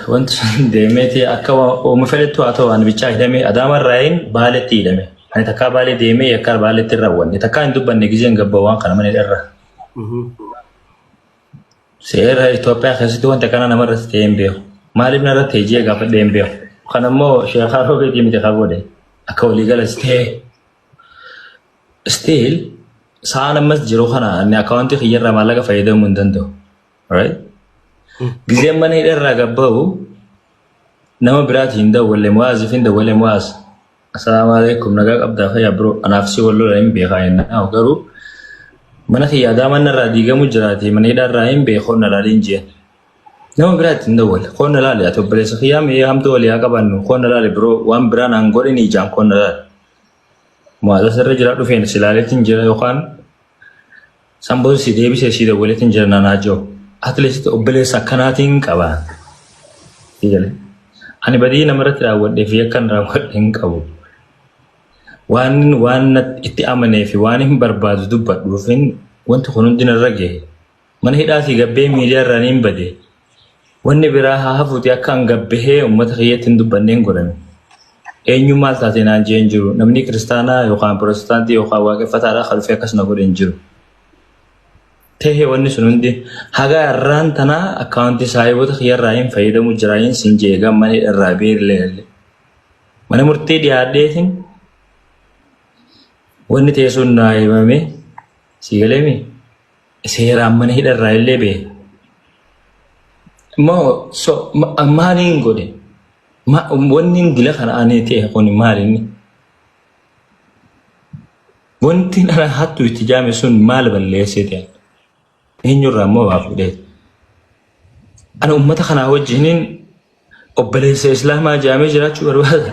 wanti deemee akka oomisha fedhetu haa ta'u waan bichaa hidhamee Adaama Raayin Baaleetti hidhame. Ani takkaa Baalee deemee akka Baaleetti raawwanne takkaa hin dubbanne gizeen gabbaa waan kana mana irra. Seera Itoophiyaa keessatti wanta kana namarratti ta'ee hin beeku. Maaliif narratti hejjee gaafadhee hin beeku. Kan ammoo sheekaa roobee miti qabuudha. Akka waliigalas ta'ee. Still saan ammas jiru kana inni akkaawuntii kiyyarraa maallaqa fayyadamuu hin danda'u. Right? Gizeen mana hidharraa gabba'u nama biraati hin dawwalle mu'aaziif hin dawwalle mu'aaz. Assalaamu alaikum nagaa qabdaa fayyaa biroo anaaf si wallola hin beekaa jennaan garuu mana kiyyaa Adaamaan irraa diigamu jiraate mana hidharraa hin beekoo na laaliin jeen. Nama biraati hin dawwalle koon na laale ati obboleessa kiyyaa mee hamtu walii haa qabannu koon na laale biroo waan biraan aan godhin ijaan koon na laale. Mu'aaz irra jira dhufeen si laaleetiin jira yookaan sanboon si deebisee si dawwaleetiin jira naanaa jiru. Atleast obboleessa akkanaatiin qaba. Ani badii namarratti raawwadhee fi akkan raawwadhe hin qabu. Waan itti amanee fi waan hin barbaadu dubbadhuufin wanti kun hundi narra gahe. Mana hidhaatii gabbee miidiyaa irraan hin bade. Wanni biraa haa hafuuti akka hin gabbahee uummata kiyyatti hin dubbannee hin godhame. Eenyu maal taatee naan jee hin jiru. Namni kiristaanaa yookaan pirotestaantii yookaan waaqeffataadhaa kan dhufee akkas na godhe hin jiru. Tehee wanni sun hundi haga irraan tanaa akkaawuntii saayiboota kiyyarraa hin fayyadamu jiraayin sin jeegan mana irraa beerlee. Mana murtii dhiyaadheetiin wanni teessuun naa himame si galeemi seeraan mana hidharraa illee bee. Maaliin godhe wanni dila kana anee ta'e kun maaliin wanti ana hattu itti jaame sun maal balleessee ta'e. Eenyurraa immoo waa fuudhee. Ana uummata kanaa wajjiniin obboleessa Islaamaa jaamee jiraachuu barbaada.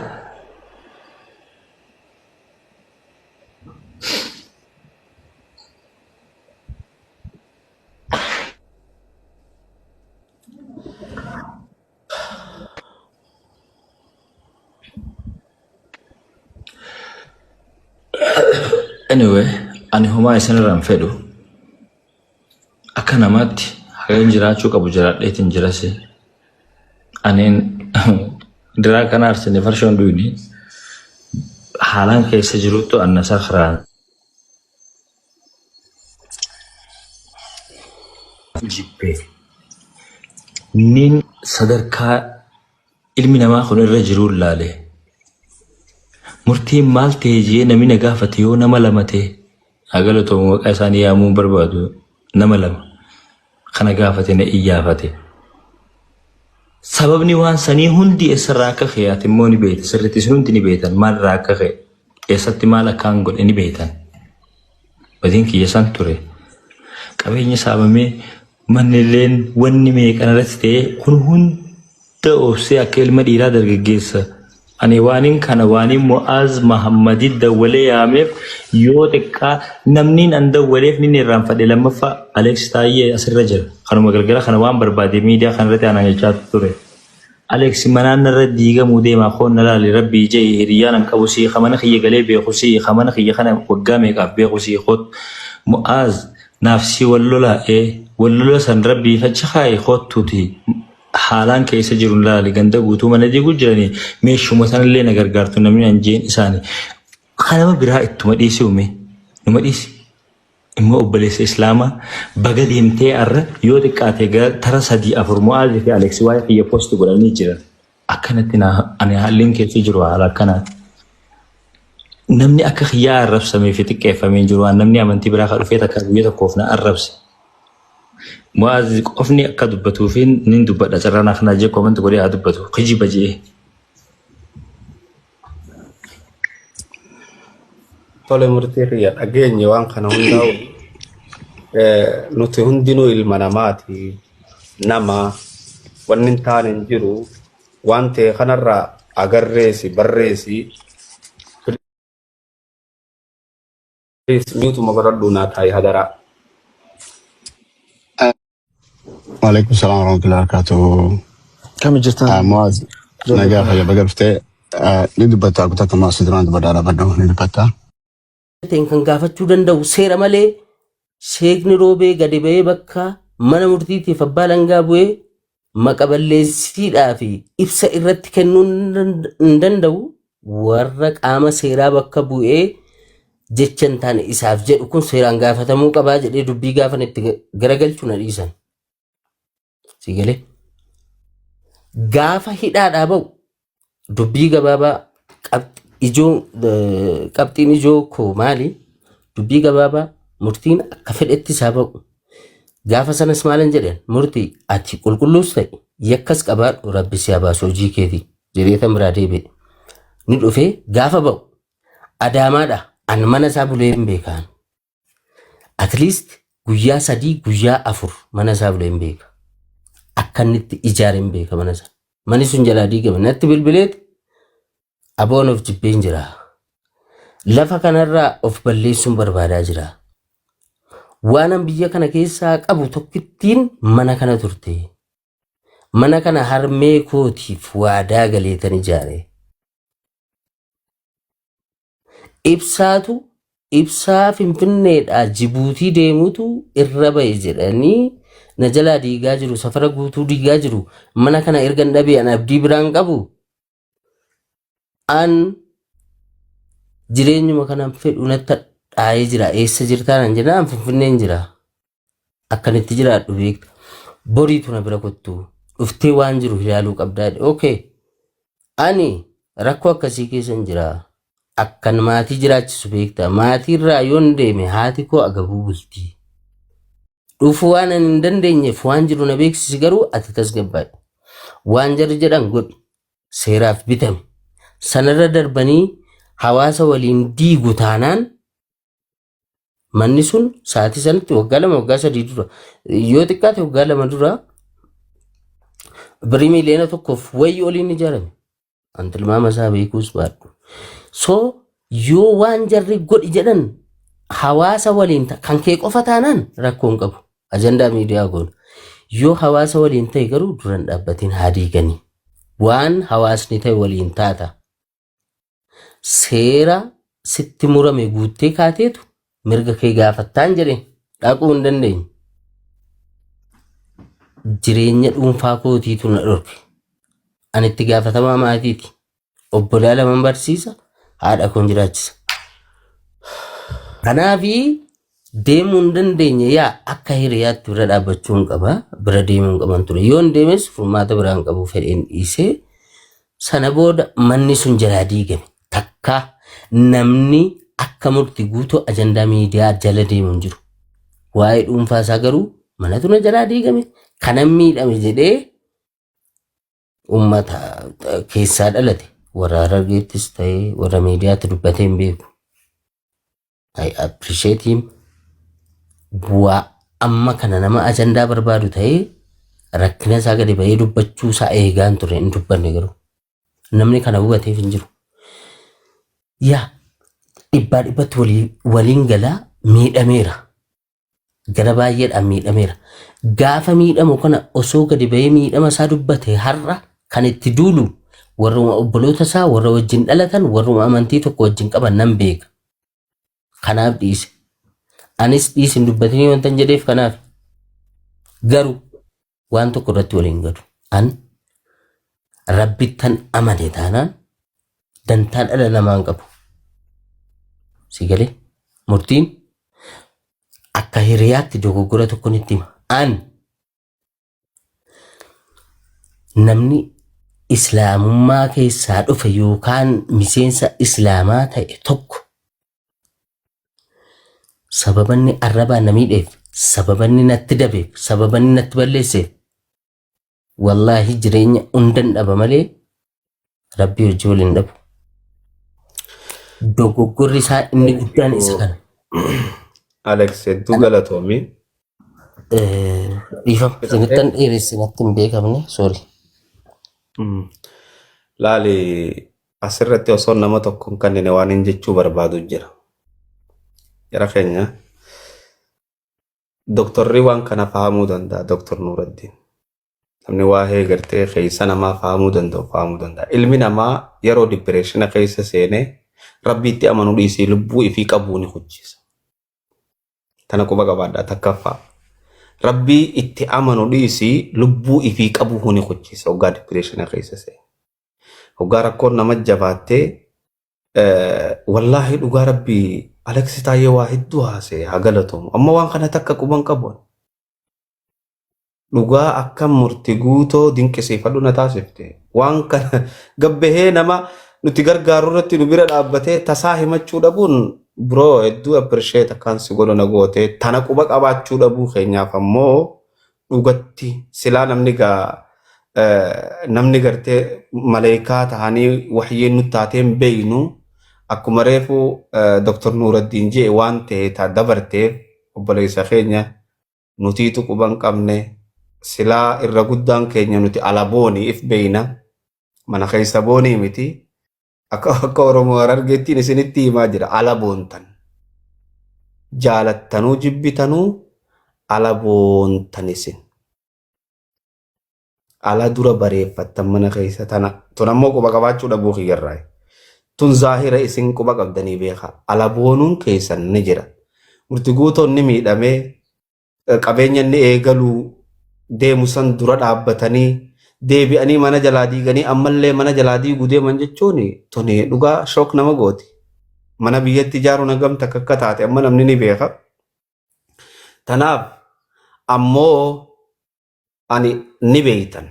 Anyway, ani homaa isinirraan fedhu. Akka namaatti hagan jiraachuu qabu jiraadheetiin jirase. Aneen diraa kana arsine farshoon duuni haalaan keessa jiruttu anna sakhraan. Jibbee. Nin sadarkaa ilmi namaa kun irra jiruun laale. Murtiin maal ta'e jee namni na gaafate yoo nama lama ta'e agalotoo maqaa isaanii yaamuu barbaadu nama lama. Kana gaafate na iyyaafate. Sababni waan sanii hundi eessarraa akka ka'e ati immoo ni beekta. Sirriitti isin hundi ni beektan maalirraa akka ka'e eessatti maal akkaan godhe ni beektan. Badin kiyya san ture. Qabeenya saamamee manni illeen wanni meeqan irratti ta'e kun hunda obsee akka ilma dhiiraa dargaggeessa. Ani waanin kana waanin Mu'aaz Mahammadii dawwalee yaameef yoo xiqqaa namni an dawwaleef ni irraanfadhe lammaffaa Alex Taayyee asirra jira. Kanuma galgala kana waan barbaade miidiyaa kanarratti aanan jechaa ture. Alex manaan irra diigamuu deemaa koon na laali rabbii jee hiriyyaan an qabu sii kamana kiyya galee beeku sii kamana kiyya kana waggaa meeqaaf beeku sii koot Mu'aaz naaf sii wallola san rabbii facha kaa'e koottuuti. Haalaan keessa jiru laali ganda guutuu mana diiguu jiranii meeshuma sanallee na gargaartu namni anjeen isaanii kanama biraa ittuma dhiisi uume numa dhiisi immoo obboleessa Islaamaa baga deemtee arra yoo xiqqaate tara 3-4 Mu'aaz fi Alex waa'ee kiyya post godhanii jiran akkanatti ani haalliin keessa jiru haala akkanaati. Namni akka kiyyaa arrabsamee fi xiqqeeffamee jiru waan namni amantii biraa kan dhufee takka guyyaa tokkoof na arrabse. Mu'aaz qofni akka dubbatuuf nin dubbadha carraan akkanaa jee koomenti godhee haa dubbatu kijiba jee. Tole murtii kiyya dhageenye waan kana hundaa'u nuti hundinuu ilma namaati nama wanni hin taane hin jiru waan ta'e kanarraa agarreesi barreesi miutuma godhadhuu naa taa'e hadaraa. وعليكم السلام ورحمة الله وبركاته. كم جرتان؟ معاذ نجاح يا بقرفتي ندبتا كنت ما سدران بدارا بدو ندبتا. Kan gaafachuu danda'u seera malee sheekni roobee gadi ba'ee bakka mana murtiitiif abbaa langaa bu'ee maqaballeessiidhaa fi ibsa irratti kennuu hin danda'u warra qaama seeraa bakka bu'ee jecha hin taane isaaf jedhu kun seeraan gaafatamuu qabaa jedhee dubbii gaafan itti garagalchuu na dhiisan. Si galee gaafa hidhaadhaa ba'u dubbii gabaabaa qabxiin ijoo koo maali? Dubbii gabaabaa murtiin akka fedhetti isaa ba'u. Gaafa sanas maalan jedhan murtii ati qulqulluus ta'e yakkas qabaadhu rabbi si haa baasu hojii keetii jireetan biraa deebi'e. Ni dhufee gaafa ba'u adaamaadha an mana isaa bulee hin beekaan. At least guyyaa 3 guyyaa 4 mana isaa bulee hin beeka. Akka inni itti ijaare hin beeka mana isaa. Manni sun jalaa diigame natti bilbileeti aboon of jibbee hin jira. Lafa kanarraa of balleessuun barbaadaa jira. Waanan biyya kana keessaa qabu tokkittiin mana kana turte. Mana kana harmee kootiif waadaa galeetan ijaare. Ibsaa Finfinneedhaa Jibuutii deemutu irra ba'e jedhanii na jalaa diigaa jiru safara guutuu diigaa jiru mana kana erga hin dhabee an abdii biraan qabu. An jireenyuma kanaan fedhu natti dhaayee jira eessa jirtaan an jedhaan Finfinneen jira akkanitti jiraadhu beekta boriitu na bira kottu dhuftee waan jiru ilaaluu qabdaa. Okay ani rakkoo akkasii keessan jira akkan maatii jiraachisu beekta maatiirraa yoon deeme haati koo agabuu bultii dhufu waan an hin dandeenyeef waan jiru na beeksisi garuu ati tasgabbaadha waan jarri jedhan godhi seeraaf bitame sanarra darbanii hawaasa waliin diigu taanaan manni sun sa'aatii sanatti waggaa 2 waggaa 3 dura yoo xiqqaate waggaa 2 dura birrii miliyoona 1 wayii oliin ijaarame an tilmaama isaa beekuus baadhu. So yoo waan jarri godhi jedhan hawaasa waliin kan kee qofa taanaan rakkoon qabu ajandaa miidiyaa goon yoo hawaasa waliin ta'e garuu duran dhaabbatiin haa diiganii waan hawaasni ta'e waliin taata. Seera sitti murame guuttee kaateetu mirga kee gaafattaan jedhe dhaquu hin dandeenye. Jireenya dhuunfaa kootiitu na dhorke. Ani itti gaafatamaa maatiiti. Obbolaa 2 barsiisa haadha koon jiraachisa. Kanaafi deemuu hin dandeenye yaa akka hiriyaatti bira dhaabbachuun qaba bira deemuu hin qaban ture. Yoon deemes furmaata biraan qabu fedheen dhiisee sana booda manni sun jalaa diigame. Takka namni akka murtii guutuu ajandaa miidiyaa jala deemu hin jiru. Waa'ee dhuunfaa isaa garuu manatu na jalaa diigame kanan miidhame jedhee uummata keessaa dhalate warra Harargeettis ta'ee warra miidiyaatti dubbatee hin beeku. I appreciate him. Bu'aa amma kana nama ajandaa barbaadu ta'ee rakkina isaa gadi ba'ee dubbachuu isaa eegaan ture hin dubbanne garuu namni kana hubateef hin jiru. Yaa dhibbatti waliin galaa miidhameera. Gara baay'eedhaan miidhameera. Gaafa miidhamu kana osoo gadi ba'ee miidhama isaa dubbate har'a kan itti duulu warruma obboloota isaa warra wajjin dhalatan warruma amantii tokko wajjin qaban nan beeka. Kanaaf dhiise. Anis dhiisin dubbatanii wanta hin jedheef kanaaf garuu waan tokko irratti waliin galu. An rabbittan amane taanaan dantaa dhala namaan qabu. Si galee murtiin akka hiriyaatti dogoggora tokko nitti hima. An namni islaamummaa keessaa dhufe yookaan miseensa islaamaa ta'e tokko sababanni arrabaa na miidheef sababanni natti dabeef sababanni natti balleesseef wallaahi jireenya hundan dhaba malee rabbii hojii waliin dhabu. Dogoggorri isaa inni guddaan isa kana. Alex hedduu galatoomi. Dhiifama sinittan dheeressi natti hin beekamne sorry. Laali asirratti osoo nama tokko hin kannine waan hin jechuu barbaadu jira. Jara keenya doktorri waan kana fahamuu danda'a Dr. Nuuraddiin. Namni waa'ee gartee keessa namaa fahamuu danda'a. Ilmi namaa yeroo dipireeshina keessa seenee rabbiitti amanuu dhiisee lubbuu ifii qabuu ni hojjisa. Tana quba qabaadhaa takkaffaa. rabbii itti amanu dhiisi lubbuu ifii qabu huni qochisa hoggaa depression keessa seene hoggaa rakkoon nama jabaattee wallahi dhugaa rabbii Aleksi taayee waa hedduu haasee haa galatomu amma waan kana takka quban qabu dhugaa akka murti guutoo dinqisiifadhu na taasifte waan kana gabbahee nama nuti gargaaru irratti nu bira dhaabbatee tasaa himachuu dhabuun bro hedduu appreciate akkaan si godhu na goote tana quba qabaachuu dhabuu keenyaaf ammoo dhugatti silaa namni gartee maleekaa tahanii waxyiin nu taateen beeynu akkuma reefu Dr. Nuruddin jee waan ta'e taa dabarteef obboleessa keenya nutiitu quban qabne silaa irra guddaan keenya nuti alaboonii if beeyna mana keessa boonii miti akka Oromoo argeettiin isinitti himaa jira alaboontan jaalattanuu jibbitanuu alaboontan isin ala dura bareeffattan mana keessa tana tun ammoo quba qabaachuu dhabuu kiyyarraa tun zaahira isin quba qabdanii beekaa alaboonuun keessan ni jira murti guutoonni miidhamee qabeenya inni eegaluu deemu san dura dhaabbatanii deebi'anii mana jalaa diiganii ammallee mana jalaa diiguu deeman jechuun tuni dhugaa shook nama gooti mana biyyatti ijaaruun hagamta akka taate amma namni ni beeka tanaaf ammoo ani ni beeytan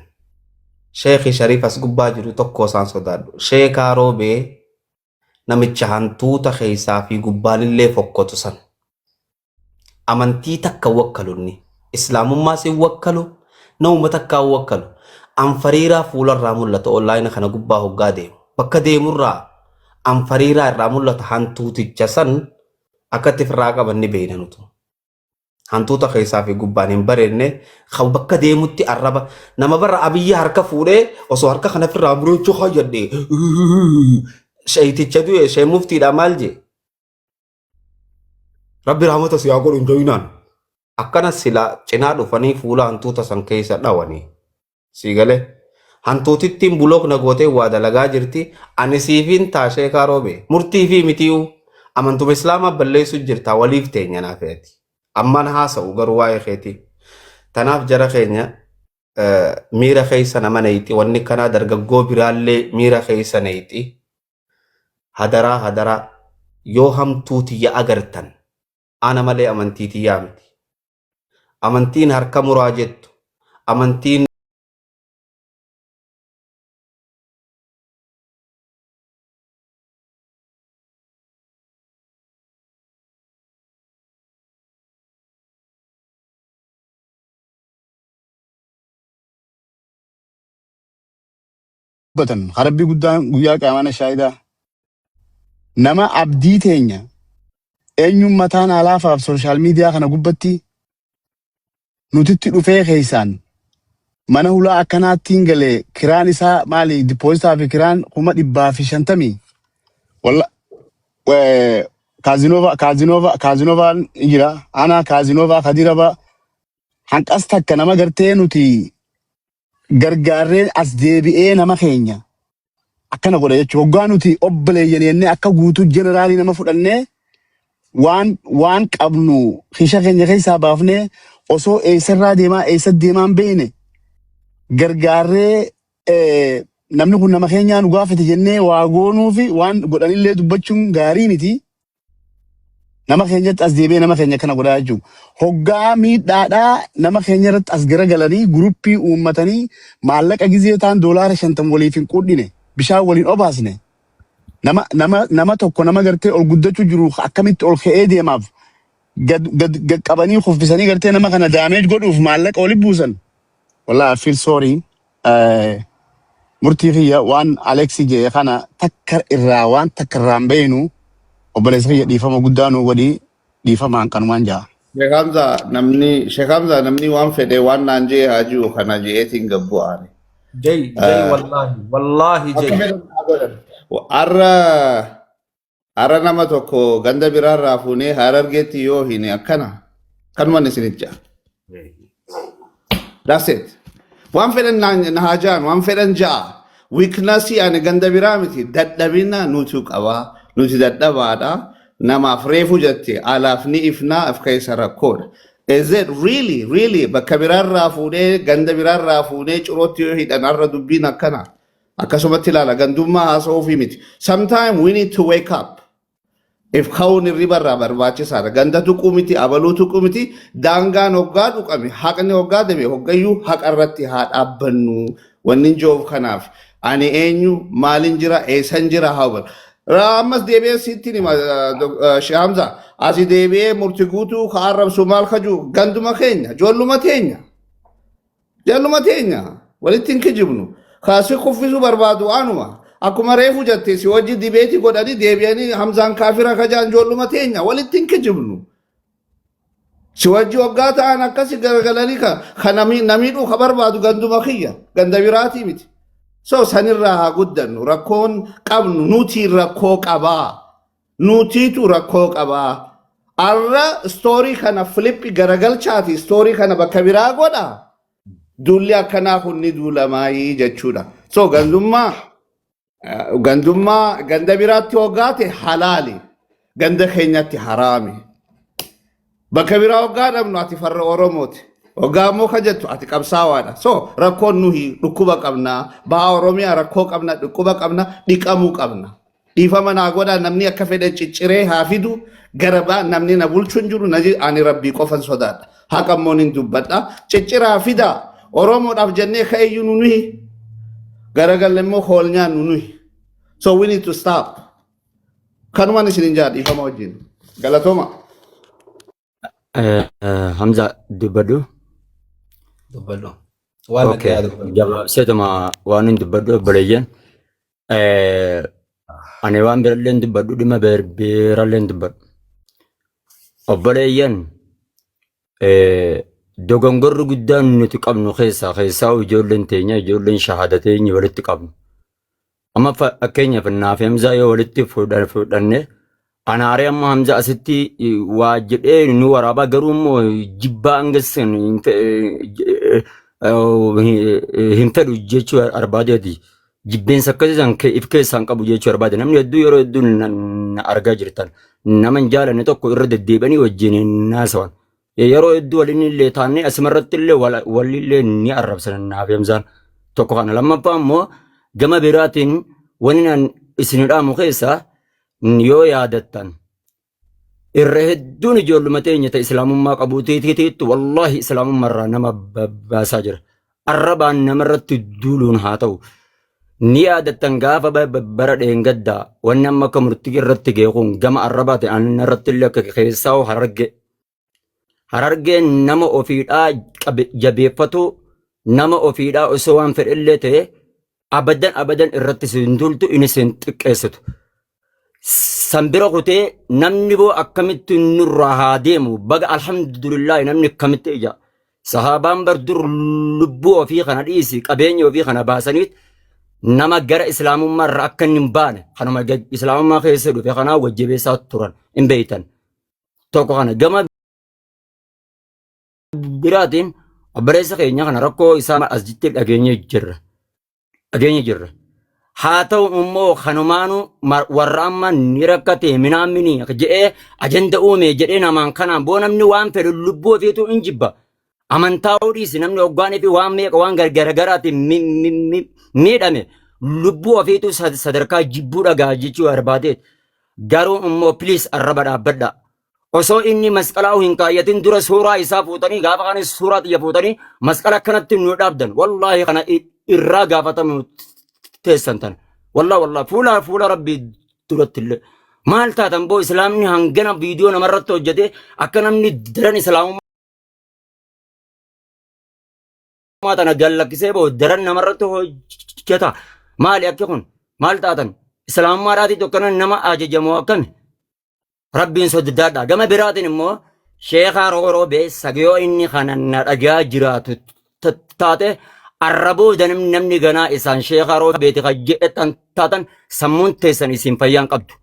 sheekhi Shariif as gubbaa jiru tokko isaan sodaadhu sheekaa roobee namicha hantuuta keessaa fi gubbaanillee fokkotu san amantii takka wakkalunni islaamummaa si wakkalu nauma takka wakkalu anfariiraa fuularraa mul'ata online kana gubbaa hoggaa deemu bakka deemurraa anfariiraa irraa mul'ata hantuuticha san akkatti firraa qaban ni beeynanutu hantuuta keessaa fi gubbaan hin bareedne kan bakka deemutti arraba nama barra abiyyi harka fuudhee osoo harka kana firraa bureechuu hayyadhee shayticha du'e shee muftiidha maal jee rabbi rahmata siyaa godhu hin jooyinaan akkana sila cinaa dhufanii fuula hantuuta san keessa dhawanii siigale hantuutittiin bulookna gootee waa dalagaa jirti ani siifiin taashee kaaroobe murtii fi mitiyuu amantuma islaamaa balleessu jirta waliif teenya naafeeti amman haasa'u garuu waa'ee keeti tanaaf jara keenya miira keessa nama neeyti wanni kanaa dargaggoo biraallee miira keessa neeyti hadaraa yoo hamtuutiyya agartan ana malee amantiitiyyaa miti amantiin harka muraa jettu amantiin batan harabbi guyyaa qaamana shaayidaa nama abdii teenya eenyummataan alaafaaf sooshaal miidiyaa kana gubbatti nutitti dhufee keessaan mana hulaa akkanaattiin galee kiraan isaa maali dippoozitaa fi kiraan 150 walla kaazinovaan jira ana kaazinovaa kadiraba hanqas takka nama gartee nuti gargaarreen as deebi'ee nama keenya akkana godha jechuudha hoggaa nuti obboleeyyanee akka guutuu jeneraalii nama fudhannee waan qabnu kisha keenya keessaa baafnee osoo eessarraa deemaa eessa deemaan beeyne gargaarree namni kun nama keenyaa nu gaafate jennee waa goonuu fi waan godhanillee dubbachuun gaarii miti nama keenyatti as deebi'ee nama keenya kana godhaa jechuudha. Hoggaa miidhaadhaa nama keenya irratti as garagalanii guruppii uummatanii maallaqa gizee ta'an $50 waliif hin qudhine bishaan waliin obaasne nama tokko nama gartee ol guddachuu jiru akkamitti ol ka'ee deemaaf gad qabanii kuffisanii gartee nama kana daameej godhuuf maallaqa waliin buusan. Walaa I feel sorry. Murtii kiyya waan Aleksi jee kana takka irraa waan takka irraan beenu obboleessa kiyya dhiifama guddaa nu wadii dhiifama hanqanumaan jaa. Sheekh Hamza namni waan fedhe waan naan jee haajuu kana jeetiin gabbu aane. Jay wallahi jay. Arra nama tokko ganda biraarraa fuunee Harargeetti yoo hine akkana kanumaan isinit jaa. That's it. Waan fedhan na haajaan waan fedhan jaa. Weaknessii ani ganda biraa miti dadhabina nutu qabaa. Nuti dadhabaadha namaaf reefu jette alaaf ni ifnaa af keessa rakkoodha Is it really, really? Bakka biraarraa fuudhee ganda biraarraa fuudhee curootti yoo hidhan har'a dubbiin akkana. Akkasumatti ilaala gandummaa haasa'uu fi miti. Sometimes we need to wake up. If ka'uun irribarraa barbaachisaadha. Ganda tuquu miti, abaluu tuquu miti, daangaan hoggaa tuqame, haqni hoggaa dame, hoggayyuu haqa irratti haa dhaabbannu. Wanni joof kanaaf. Ani eenyu maalin jira eessan jira haa hubannu. Ammas deebi'ee sitti nima Sheikh Hamza asi deebi'ee murtii guutuu ka arrabsu maal kaju ganduma keenya ijoolluma teenya ijoolluma teenya walitti hin kijibnu kaasi kuffisuu barbaadu anuma akkuma reefu jette si wajji dibeeti godhanii deebi'anii Hamzaan kaafira kajaan ijoolluma teenya walitti hin kijibnu si wajji waggaa ta'an akkasi garagalanii ka namiidhuu ka barbaadu ganduma kiyya ganda biraatii miti. So sanirraa haa guddannu rakkoon qabnu nuti rakkoo qabaa nutiitu rakkoo qabaa arra stoorii kana flippi garagalchaati stoorii kana bakka biraa godha duulli akkanaa kunni duulamaayii jechuudha. So gandummaa ganda biraatti hoggaate halaali ganda keenyatti haraami bakka biraa hoggaa dhabnu ati farra Oromooti. Ogamo kajettu ati qabsaawaadha. So rakkoon nuhi dhukkuba qabna. Baha Oromiyaa rakkoo qabna, dhukkuba qabna, dhiqamuu qabna. Dhiifama naa godhaa namni akka fedhe cicciree haa fidu garabaa namni na bulchuun jiru ani rabbii qofan sodaadha. Haqammoon hin dubbadha. Cicciraa fidaa. Oromoodhaaf jennee ka'eeyyuu nuhi garagalle immoo hoolnyaan nuhi. So we need to stop. Kanumaan isin hin jaa dhiifama wajjin. Galatooma. Hamza dubbadhu. Dubbadhu. Waan Okay. addaa dubbadhu. Jaba setuma waan hin dubbadhu obboleeyyan. Ani waan birallee hin dubbadhu dhimma birallee hin dubbadhu. Obboleeyyan dogongorri guddaan nuti qabnu keessaa ijoolleen teenya ijoolleen shahaada teenya walitti qabnu. Amma fakkeenyaaf naaf Hamzaa yoo walitti fudhanne anaaree amma Hamza asitti waa jedhee nu waraabaa garuu immoo jibbaa hangasan hin fedhu jechuu barbaadeeti. Jibbeensa akkasiisan if keessaan qabu jechuu barbaade. Namni hedduu yeroo hedduu na argaa jirtan. Nama hin jaalanne tokko irra deddeebi'anii wajjin naasawan. Yeroo hedduu waliin illee taanee asumarratti illee walillee ni arrabsan naaf Hamzaan tokko kana. Lammaffaa immoo gama biraatiin wanni isin dhaamu keessaa yoo yaadattan irra hedduun ijoolluma teenya ta'e islaamummaa qabu tiitiitu wallahi islaamummaarraa nama baasaa jira. Arrabaan namarratti duuluun haa ta'u. Ni yaadattan gaafa bara dheengaddaa wanni amma akka murtii irratti geekuun gama arrabaa ta'e an irratti illee akka keessaa harargeen nama ofiidhaa jabeeffatu nama ofiidhaa osoo waan fedhellee ta'e abadan irratti sin duultu inni sin xiqqeessitu. Sambira kutee namni boo akkamitti nurraa haa deemu baga alhamdulillah namni akkamitti ija sahaabaan bardur lubbuu ofii kana dhiisi qabeenya ofii kana baasaniit nama gara islaamummaa irraa akka hin baane kanuma islaamummaa keessa dhufe kanaa wajjabeessaa turan hin beeytan tokko kana gama biraatiin obboleessa keenya kana rakkoo isaa as jitti dhageenye jirra. Haa ta'u immoo kanumaanu warra amma ni rakkate minaamini jedhee ajanda uume jedhee namaan kanaan boo namni waan fedhu lubbuu ofiitu hin jibba. Amantaa dhiisi namni hoggaanii fi waan meeqa waan garaagaraatiin miidhame lubbuu ofiitu sadarkaa jibbuu dhagaa jechuu barbaadeet. Garuu immoo piliis arraba dhaabbadha. Osoo inni masqalaa hin kaayyatin dura suuraa isaa fuutanii gaafa kanis suuraa xiyya fuutanii masqala akkanatti nu dhaabdan. Wallaahi kana irraa gaafatamu teessan tan wallah fuula rabbii duratti illee maal taatan boo islaamni hangana viidiyoo namarratti hojjete akka namni daran islaamummaa tana gallakkisee boo daran namarratti hojjeta maali akka kun maal taatan islaamummaadhaatii tokkana nama ajajamoo akkami rabbiin sodaadha. Gama biraatiin immoo sheekaa roobee sagayoo inni kana na dhagaa jiraatu taate arraboo namni ganaa isaan sheekaa roobeeti kan jedhan taatan sammuun teessan isin fayyaan qabdu.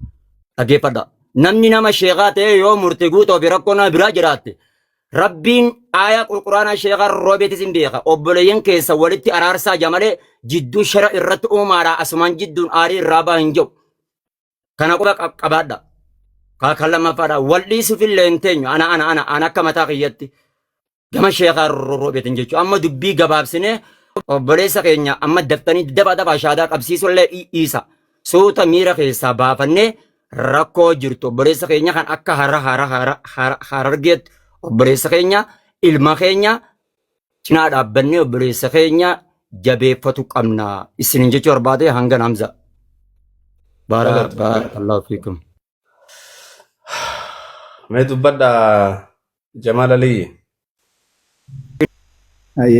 Dhaggeeffadha. Namni nama sheekaa ta'e yoo murtii guutuu fi rakkoo nama biraa jiraatte rabbiin aayaa qulquraanaa sheekaa roobeetis hin beeka. Obboleeyyan keessa walitti araarsaa jamalee jidduu shara irratti uumaadhaa asumaan jidduun aarii irraa baa hin jiru. Kana quba qabaadha. Kan lammaffaadha. Wal'iisuuf illee hin teenyu ana akka mataa kiyyatti. gama sheekaa rorroobeetin jechuudha. Amma dubbii gabaabsine obboleessa keenya amma daftanii daba shaadaa qabsiisullee dhiisa. Suuta miira keessaa baafannee rakkoo jirtu obboleessa keenya kan akka harargeetti obboleessa keenya ilma keenya cinaa dhaabbannee obboleessa keenya jabeeffatu qabna. Isin jechuu barbaade hanga namza. Barakallahu fiikum. Mee dubbadha Jamaal Ali.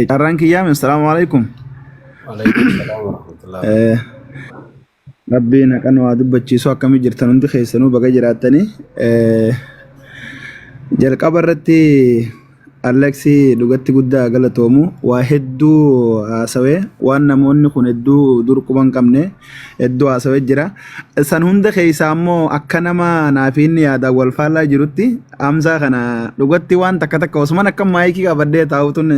Carraan kiyyaame assalaamu alaikum. Waalaikum salaam warahmatullahi. Rabbiin haqan waa dubbachiisuu akkamii jirtan hundi keessanuu baga jiraattanii. Jalqaba irratti Aleksi dhugatti guddaa galatoomu waa hedduu haasawee waan namoonni kun hedduu dur quban qabne hedduu haasawee jira. San hunda keessaa ammoo akka nama naafiinni yaada wal faallaa jirutti amsaa kana dhugatti waan takka takka osman akka maayikii qabadhee taa'utuun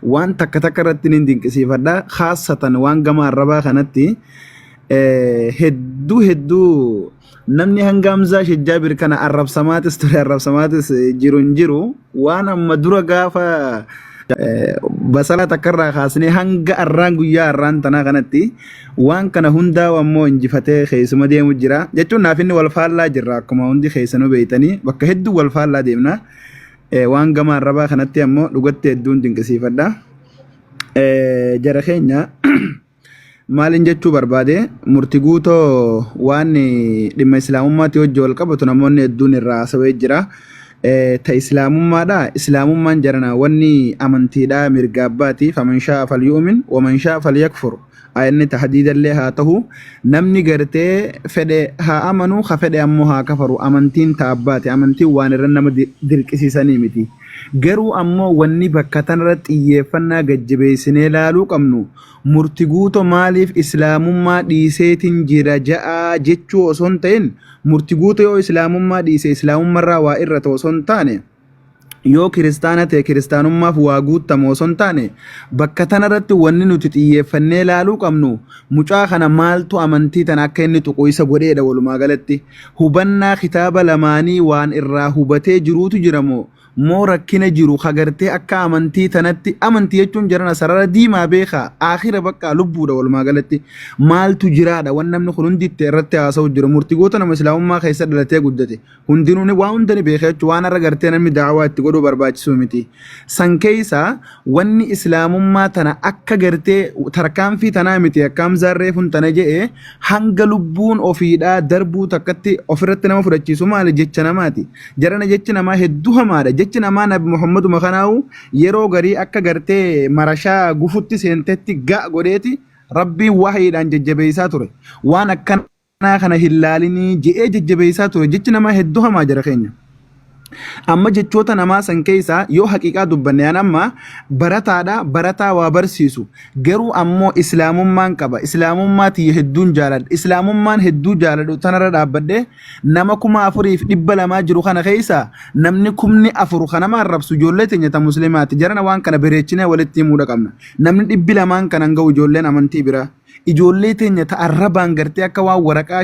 waan takka takka irratti ni dinqisiifadha. Khaasatan waan gama arrabaa kanatti hedduu namni hanga Hamzaa Shajjaabir kana arrabsamaatis ture arrabsamaatis jiru waan amma dura gaafa basala takkarraa kaasnee hanga arraan guyyaa arraan tanaa kanatti waan kana hundaa ammoo injifatee keessuma deemu jira jechuun naaf inni wal faallaa jirra akkuma hundi keessanuu beeytanii bakka hedduu wal faallaa deemna waan gama arrabaa kanatti ammoo dhugatti hedduun dinqisiifadha jara keenya maalin jechuu barbaade murtii guutoo waan dhimma islaamummaatti hojii wal qabatu namoonni hedduun irraa haasawee jira. Ta islaamummaadha islaamummaan jarana wanni amantiidha mirga abbaati faman shaa falyu'min waman shaa falyakfur ayanni tahdiidallee haa tahu namni gartee fedhe haa amanu ha fedhe ammoo haa kafaru amantiin ta abbaati amantiin waan irra nama dirqisiisanii miti. Garuu ammoo wanni bakka tanarratti xiyyeeffannaa gajjabeessinee laaluu qabnu murtii guutoo maaliif islaamummaa dhiiseetiin jira ja'a jechuu osoo hin ta'in murtii guutoo yoo islaamummaa dhiise islaamummaarraa waa irra ta'u osoo hin taane yoo kiristaana ta'e kiristaanummaaf waa guuttamu osoo hin taane bakka tanarratti wanni nuti xiyyeeffannee laaluu qabnu mucaa kana maaltu amantii tana akka inni tuqu isa godheedha walumaa galatti hubannaa kitaaba lamaanii waan irraa hubatee jiruutu jiramoo moo rakkina jiru hagartee akka amantii tanatti amantii jechuun jarana sarara diimaa beeka akhira bakka lubbuudha walumaa galatti maaltu jiraadha waan namni kun hundi itti irratti haasa'u jira murtii goota nama islaamummaa keessa dhalatee guddate hundinuun waan hundani beeka jechuun waan irra gartee namni daawaa itti godhuu barbaachisu miti san keessa wanni islaamummaa tana akka gartee tarkaanfii tanaa miti akka hamzaarree kun tana jedhee hanga lubbuun ofiidhaa darbuu takkatti ofirratti nama fudhachiisu maali jecha namaati jarana jechi namaa hedduu hamaadha jechi namaa nabi Muhammadu makanaawu yeroo garii akka gartee marashaa gufutti seentetti ga'a godheeti rabbiin wahayiidhaan jajjabeessaa ture waan akkanaa kana hin laalinii je'ee jajjabeessaa ture jechi namaa hedduu hamaa jira keenya. Amma jechoota namaa san keessaa yoo haqiiqaa dubbanne amma barataa waa barsiisu garuu ammoo islaamummaan qaba islaamummaati hedduun jaaladha islaamummaan hedduu jaaladhu tanarra dhaabbadde nama 4,200 jiru kana keessaa namni 4,000 kanama arrabsu ijoollee teenya ta muslimaati jarana waan kana bareechinee walitti himuudha qabna namni 200 kanan ga'u ijoolleen amantii biraa ijoollee teenya ta arrabaan gartee akka waan waraqaa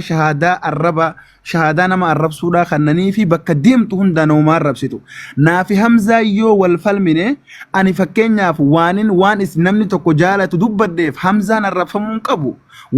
shahadaa nama arrabsuudhaa kannanii fi bakka deemtu hunda nama arrabsitu naafi Hamzaa yoo wal falmine ani fakkeenyaaf waan namni tokko jaalatu dubbaddeef Hamzaan arrabsamuu hin qabu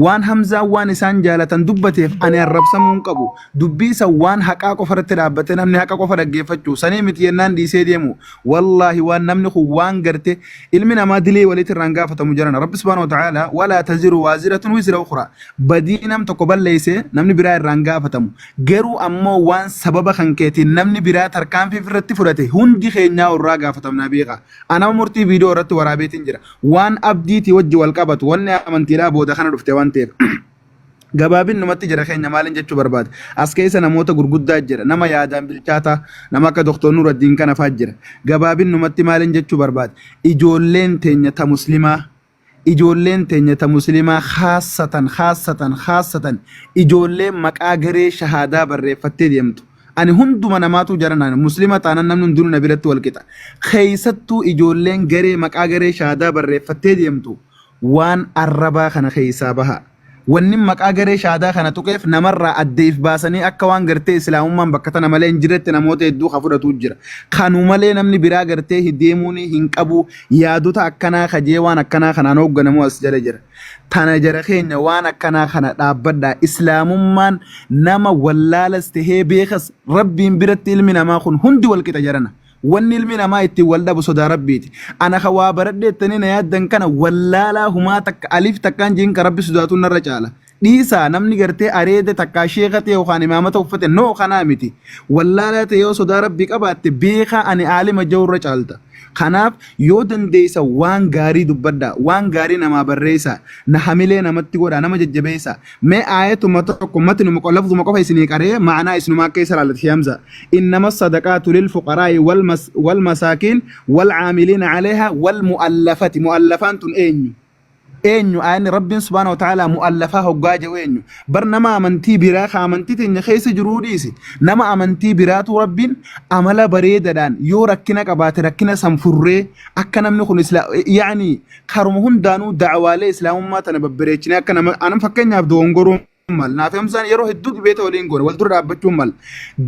waan Hamzaan waan isaan jaalatan dubbateef ani arrabsamuu hin qabu dubbii isa waan haqaa qofarratti dhaabbate namni haqa qofa dhaggeeffachuu sanii miti yennaan dhiisee deemu wallaahi waan namni kun waan garte ilmi namaa dilee walitti irraan gaafatamu jirana rabbi subhaanahu wa ta'aala walaa taziru waaziratun wizra ukhraa badii nam tokko balleeyse namni biraa irraan gaafatamu garuu ammoo waan sababa kan keetiin namni biraa tarkaanfii irratti fudhate hundi keenyaa irraa gaafatamna beeka anama murtii viidiyoo irratti waraabeetiin jira waan abdiitii wajji wal qabatu wanni amantiidhaa booda kana dhufte waan ta'eef gabaabin numatti jira keenya maalin jechuu barbaade as keessa namoota gurguddaa jira nama yaadaan bilchaata nama akka Dr. Nuraddiin kana fa'aa jira gabaabin numatti maalin jechuu barbaade ijoolleen teenya ta muslimaa khaasatan ijoolleen maqaa garee shahaadaa barreeffattee deemtu ani hunduma namaatu jaranaan muslima taanan namni hundinuu na biratti wal qixa keessattuu ijoolleen maqaa garee shahaadaa barreeffattee deemtu waan arrabaa kana keessaa baha wanni maqaa garee shaadaa kana tuqeef namarraa addeef baasanii akka waan gartee islaamummaan bakka tana malee hin jirretti namoota hedduu ka fudhatu jira. Kanu malee namni biraa gartee deemuun hin qabu yaadota akkanaa kajee waan akkanaa kanaan hoogganamu as jala jira. Tana jara keenya waan akkanaa kana dhaabbadhaa. Islaamummaan nama wallaalas tahee beekas rabbiin biratti ilmi namaa kun hundi walqixa jarana. Wanni ilmi namaa ittiin wal dhabu sodaa rabbiiti. Ana ka waa baradheettanii na yaaddan kana wallaalaa humaa takka alif takkaan jiin ka rabbi sodaatu narra caala. Dhiisaa namni gartee areeda takkaa sheeka ta'e yookaan imaamata uffate noo kanaa miti. Wallaalaa ta'e yoo sodaa rabbii qabaatte beekaa ani aalima jawurra caalta. Kanaaf yoo dandeessa waan gaarii dubbadda, waan gaarii namaa barreessa, na hamilee namatti godha, nama jajjabeessa. Mee aayatuma tokko mati numa qollafutuma qofa isinii qaree ma'anaa isinumaa keessa laalati hamza. Innama sadaqaatu lil fuqaraa'i wal masaakiin wal caamiliina caleeha wal mu'allafati. Mu'allafaan tun eenyu? Eenyu ayni rabbiin subhaanahu wa ta'aalaa mu'allafaa hoggaa jedhu eenyu? Bar nama amantii biraa ka amantii teenya keessa jiruu dhiisi. Nama amantii biraatu rabbiin amala bareedaadhaan yoo rakkina qabaate rakkina sanfurree akka namni kun yaani karuma hundaanuu da'awaalee islaamummaa tana babbareechinee akka nama anan fakkeenyaaf dogongoruu mal naaf hamsaan yeroo hedduu dibeeta waliin goone wal dura dhaabbachuun mal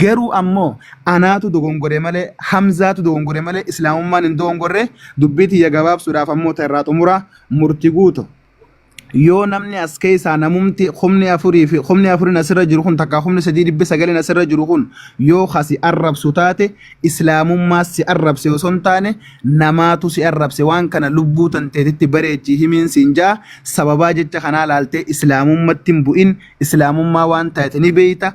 garuu ammoo anaatu dogongore malee hamzaatu dogongore malee islaamummaan hin dogongorre dubbii tiyya gabaabsuudhaaf ammoo irraa xumura murtii guutu. Yoo namni as keessaa namumti humni afurin asirra jiru kun takka humni 3,900 asirra jiru kun yoo kasi arrabsu taate islaamummaas si arrabse osoo hin taane namaatu si arrabse waan kana lubbuu tanteetitti bareechi himiin siin jaa sababaa jecha kanaa laaltee islaamummatti hin bu'in islaamummaa waan taate ni beeyta